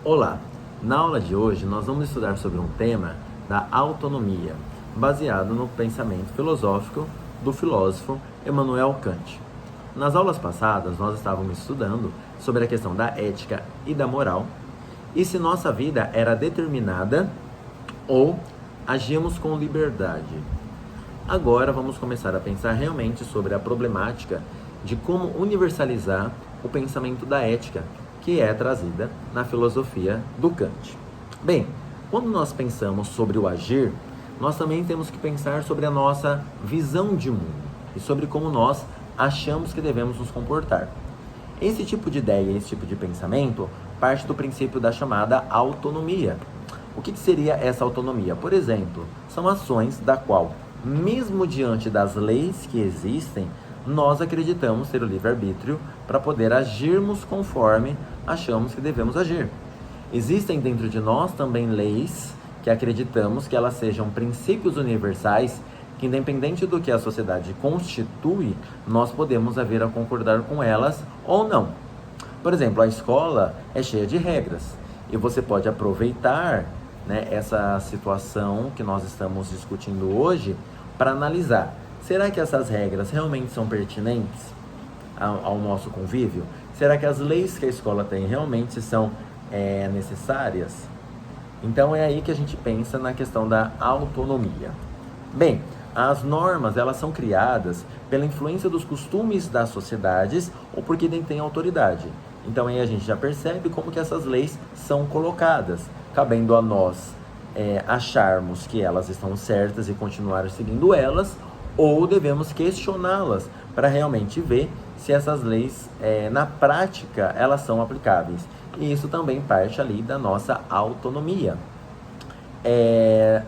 Olá! Na aula de hoje nós vamos estudar sobre um tema da autonomia, baseado no pensamento filosófico do filósofo Immanuel Kant. Nas aulas passadas nós estávamos estudando sobre a questão da ética e da moral e se nossa vida era determinada ou agíamos com liberdade. Agora vamos começar a pensar realmente sobre a problemática de como universalizar o pensamento da ética, que é trazida na filosofia do Kant. Bem, quando nós pensamos sobre o agir, nós também temos que pensar sobre a nossa visão de mundo e sobre como nós achamos que devemos nos comportar. Esse tipo de ideia, esse tipo de pensamento, parte do princípio da chamada autonomia. O que seria essa autonomia? Por exemplo, são ações da qual, mesmo diante das leis que existem, nós acreditamos ter o livre-arbítrio para poder agirmos conforme achamos que devemos agir. Existem dentro de nós também leis que acreditamos que elas sejam princípios universais que, independente do que a sociedade constitui, nós podemos vir a concordar com elas ou não. Por exemplo, a escola é cheia de regras e você pode aproveitar, essa situação que nós estamos discutindo hoje para analisar. Será que essas regras realmente são pertinentes ao nosso convívio? Será que as leis que a escola tem realmente são necessárias? Então é aí que a gente pensa na questão da autonomia. Bem, as normas elas são criadas pela influência dos costumes das sociedades ou porque detêm autoridade. Então aí a gente já percebe como que essas leis são colocadas, cabendo a nós acharmos que elas estão certas e continuar seguindo elas, ou devemos questioná-las para realmente ver se essas leis, na prática, elas são aplicáveis. E isso também parte ali da nossa autonomia.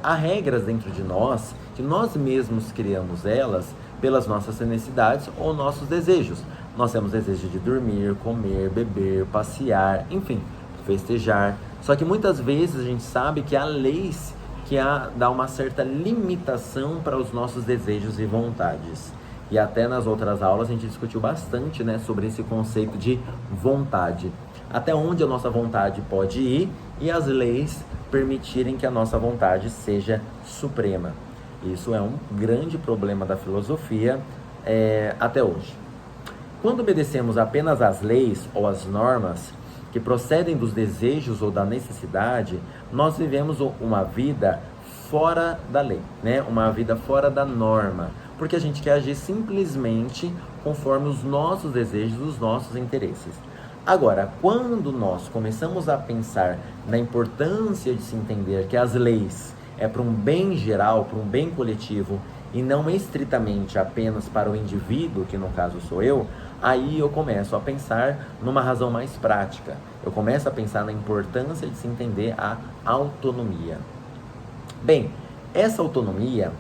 Há regras dentro de nós, que nós mesmos criamos elas pelas nossas necessidades ou nossos desejos. Nós temos desejo de dormir, comer, beber, passear, enfim, festejar. Só que muitas vezes a gente sabe que há leis que dá uma certa limitação para os nossos desejos e vontades. E até nas outras aulas a gente discutiu bastante, sobre esse conceito de vontade. Até onde a nossa vontade pode ir e as leis permitirem que a nossa vontade seja suprema. Isso é um grande problema da filosofia até hoje. Quando obedecemos apenas às leis ou às normas que procedem dos desejos ou da necessidade, nós vivemos uma vida fora da lei, uma vida fora da norma, porque a gente quer agir simplesmente conforme os nossos desejos, os nossos interesses. Agora, quando nós começamos a pensar na importância de se entender que as leis é para um bem geral, para um bem coletivo, e não estritamente apenas para o indivíduo, que no caso sou eu, aí eu começo a pensar numa razão mais prática. Eu começo a pensar na importância de se entender a autonomia. Bem, essa autonomia,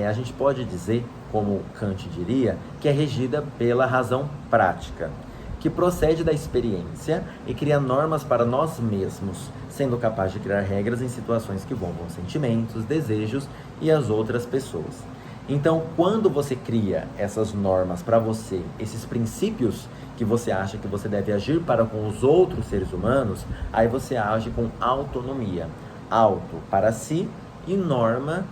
a gente pode dizer, como Kant diria, que é regida pela razão prática, que procede da experiência e cria normas para nós mesmos, sendo capaz de criar regras em situações que envolvam sentimentos, desejos e as outras pessoas. Então, quando você cria essas normas para você, esses princípios que você acha que você deve agir para com os outros seres humanos, aí você age com autonomia. Auto para si e norma,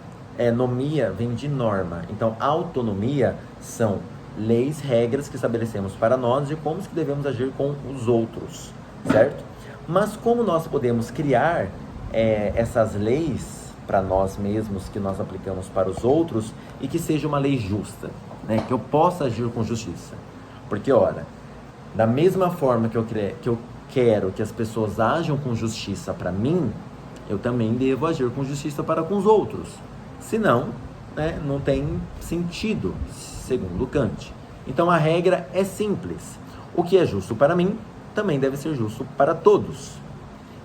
nomia vem de norma. Então, autonomia são leis, regras que estabelecemos para nós de como que devemos agir com os outros, certo? Mas como nós podemos criar essas leis para nós mesmos que nós aplicamos para os outros e que seja uma lei justa, que eu possa agir com justiça? Porque, ora, da mesma forma que eu quero que as pessoas ajam com justiça para mim, eu também devo agir com justiça para com os outros. Senão, não tem sentido, segundo Kant. Então a regra é simples. O que é justo para mim, também deve ser justo para todos.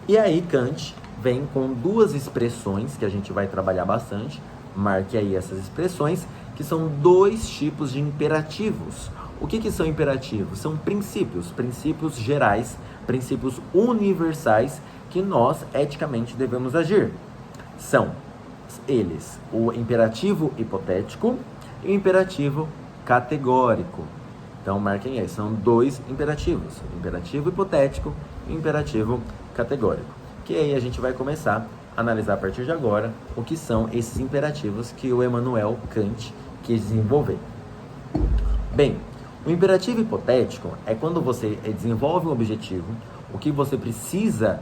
E aí Kant vem com duas expressões que a gente vai trabalhar bastante. Marque aí essas expressões, que são dois tipos de imperativos. O que são imperativos? São princípios gerais, princípios universais que nós eticamente devemos agir. São eles o imperativo hipotético e o imperativo categórico. Então marquem aí, são dois imperativos, o imperativo hipotético e o imperativo categórico. Que aí a gente vai começar a analisar a partir de agora o que são esses imperativos que o Immanuel Kant quis desenvolver. Bem, o imperativo hipotético é quando você desenvolve um objetivo, o que você precisa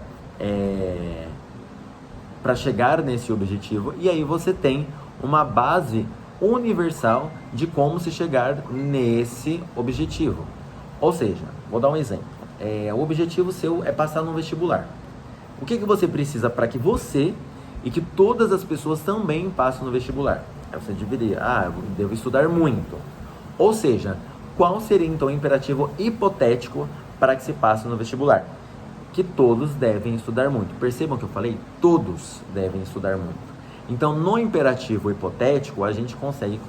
para chegar nesse objetivo, e aí você tem uma base universal de como se chegar nesse objetivo. Ou seja, vou dar um exemplo. O objetivo seu é passar no vestibular. O que você precisa para que você e que todas as pessoas também passem no vestibular? Aí você deveria, eu devo estudar muito. Ou seja, qual seria então o imperativo hipotético para que se passe no vestibular? Que todos devem estudar muito. Percebam que eu falei? Todos devem estudar muito. Então, no imperativo hipotético, a gente consegue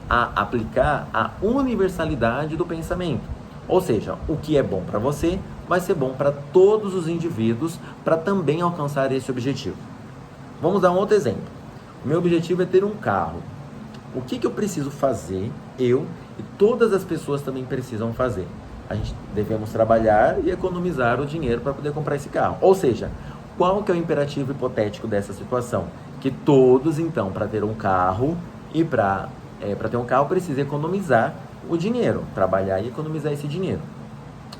aplicar a universalidade do pensamento. Ou seja, o que é bom para você vai ser bom para todos os indivíduos para também alcançar esse objetivo. Vamos dar um outro exemplo. O meu objetivo é ter um carro. O que eu preciso fazer, eu e todas as pessoas também precisam fazer? A gente devemos trabalhar e economizar o dinheiro para poder comprar esse carro. Ou seja, qual que é o imperativo hipotético dessa situação? Que todos, então, para ter um carro e para ter um carro, precisam economizar o dinheiro, trabalhar e economizar esse dinheiro.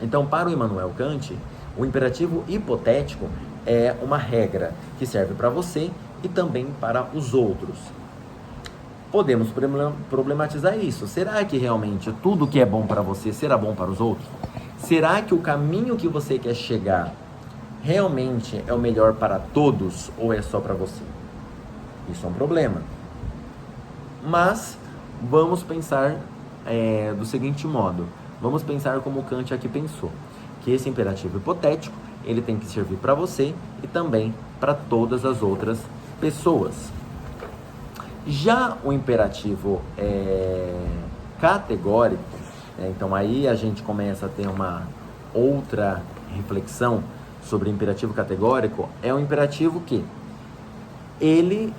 Então, para o Immanuel Kant, o imperativo hipotético é uma regra que serve para você e também para os outros. Podemos problematizar isso. Será que realmente tudo que é bom para você será bom para os outros? Será que o caminho que você quer chegar realmente é o melhor para todos ou é só para você? Isso é um problema. Mas vamos pensar do seguinte modo. Vamos pensar como Kant aqui pensou. Que esse imperativo hipotético, ele tem que servir para você e também para todas as outras pessoas. Já o imperativo categórico, então aí a gente começa a ter uma outra reflexão sobre o imperativo categórico, é um imperativo que ele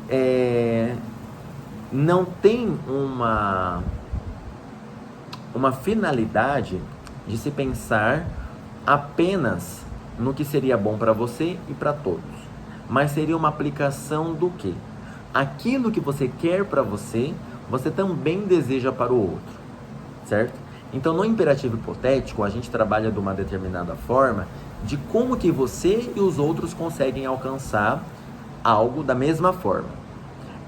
não tem uma finalidade de se pensar apenas no que seria bom para você e para todos, mas seria uma aplicação do quê? Aquilo que você quer para você, você também deseja para o outro, certo? Então, no imperativo hipotético, a gente trabalha de uma determinada forma de como que você e os outros conseguem alcançar algo da mesma forma.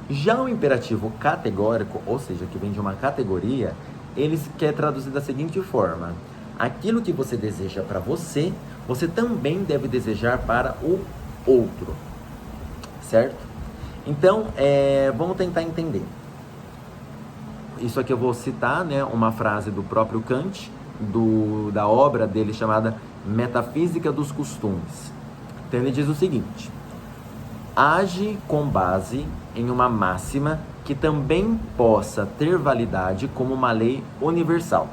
Já o imperativo categórico, ou seja, que vem de uma categoria, ele quer traduzir da seguinte forma: aquilo que você deseja para você, você também deve desejar para o outro, certo? Então, vamos tentar entender. Isso aqui eu vou citar, uma frase do próprio Kant, da obra dele chamada Metafísica dos Costumes. Então ele diz o seguinte: age com base em uma máxima que também possa ter validade como uma lei universal.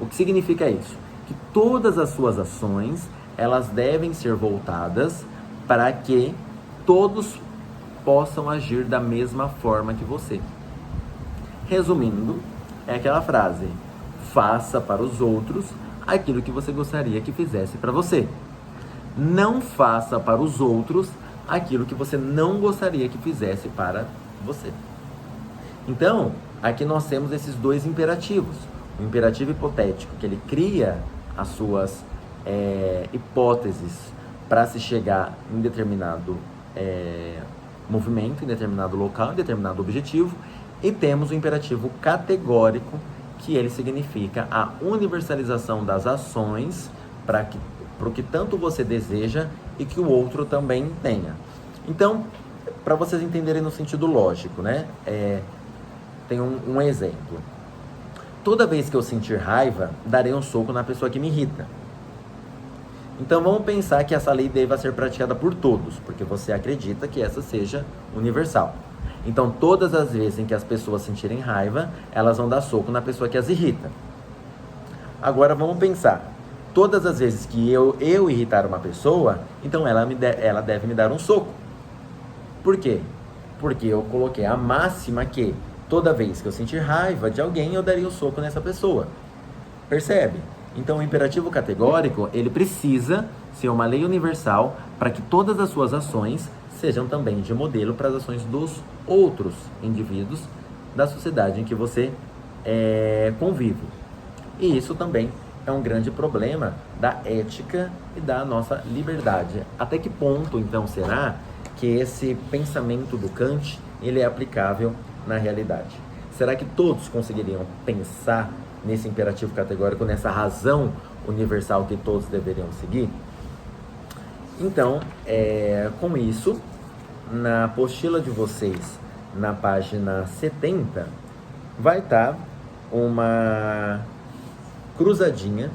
O que significa isso? Que todas as suas ações, elas devem ser voltadas para que todos possam agir da mesma forma que você. Resumindo, é aquela frase: faça para os outros aquilo que você gostaria que fizesse para você. Não faça para os outros aquilo que você não gostaria que fizesse para você. Então, aqui nós temos esses dois imperativos. O imperativo hipotético, que ele cria as suas hipóteses para se chegar em determinado movimento, em determinado local, em determinado objetivo. E temos o imperativo categórico, que ele significa a universalização das ações para o que tanto você deseja e que o outro também tenha. Então, para vocês entenderem no sentido lógico, tem um exemplo. Toda vez que eu sentir raiva, darei um soco na pessoa que me irrita. Então vamos pensar que essa lei deva ser praticada por todos, porque você acredita que essa seja universal. Então todas as vezes em que as pessoas sentirem raiva, elas vão dar soco na pessoa que as irrita. Agora vamos pensar, todas as vezes que eu irritar uma pessoa, então ela deve me dar um soco. Por quê? Porque eu coloquei a máxima que toda vez que eu sentir raiva de alguém, eu daria um soco nessa pessoa. Percebe? Então, o imperativo categórico, ele precisa ser uma lei universal para que todas as suas ações sejam também de modelo para as ações dos outros indivíduos da sociedade em que você convive. E isso também é um grande problema da ética e da nossa liberdade. Até que ponto, então, será que esse pensamento do Kant ele é aplicável na realidade? Será que todos conseguiriam pensar nesse imperativo categórico, nessa razão universal que todos deveriam seguir? Então, com isso, na apostila de vocês, na página 70, vai estar uma cruzadinha,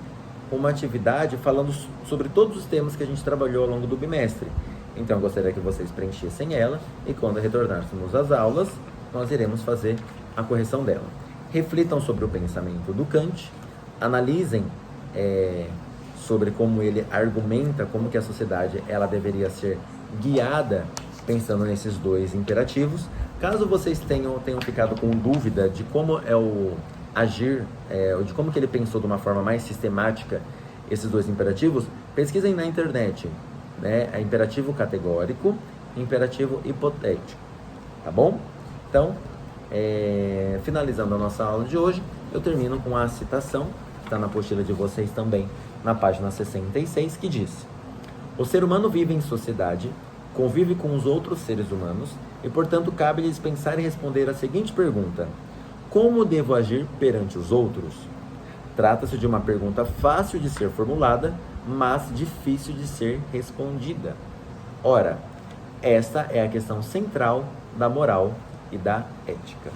uma atividade falando sobre todos os temas que a gente trabalhou ao longo do bimestre. Então, eu gostaria que vocês preenchessem ela e quando retornássemos às aulas, nós iremos fazer a correção dela. Reflitam sobre o pensamento do Kant, analisem sobre como ele argumenta, como que a sociedade ela deveria ser guiada pensando nesses dois imperativos. Caso vocês tenham ficado com dúvida de como é o agir, de como que ele pensou de uma forma mais sistemática esses dois imperativos, pesquisem na internet, né? É imperativo categórico, imperativo hipotético, tá bom? Então, finalizando a nossa aula de hoje, eu termino com a citação, que está na apostila de vocês também, na página 66, que diz: o ser humano vive em sociedade, convive com os outros seres humanos e, portanto, cabe-lhes pensar e responder a seguinte pergunta: como devo agir perante os outros? Trata-se de uma pergunta fácil de ser formulada, mas difícil de ser respondida. Ora, esta é a questão central da moral e da ética.